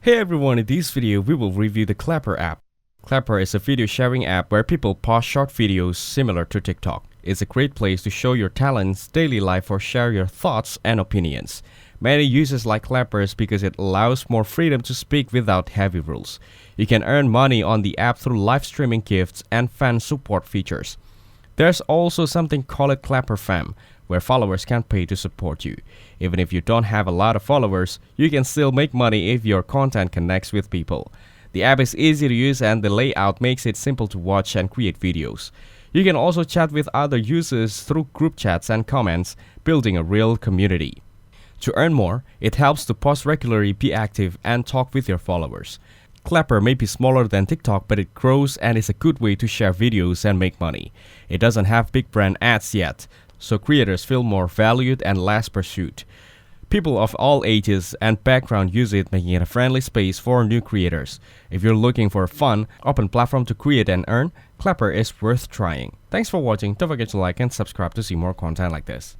Hey everyone, in this video we will review the Clapper app. Clapper is a video sharing app where people post short videos similar to TikTok. It's a great place to show your talents, daily life, or share your thoughts and opinions. Many users like Clappers because it allows more freedom to speak without heavy rules. You can earn money on the app through live streaming gifts and fan support features. There's also something called Clapper Fam, where followers can pay to support you. Even if you don't have a lot of followers, you can still make money if your content connects with people. The app is easy to use and the layout makes it simple to watch and create videos. You can also chat with other users through group chats and comments, building a real community. To earn more, it helps to post regularly, be active, and talk with your followers. Clapper may be smaller than TikTok, but it grows and is a good way to share videos and make money. It doesn't have big brand ads yet, so creators feel more valued and less pursued. People of all ages and background use it, making it a friendly space for new creators. If you're looking for a fun, open platform to create and earn, Clapper is worth trying. Thanks for watching. Don't forget to like and subscribe to see more content like this.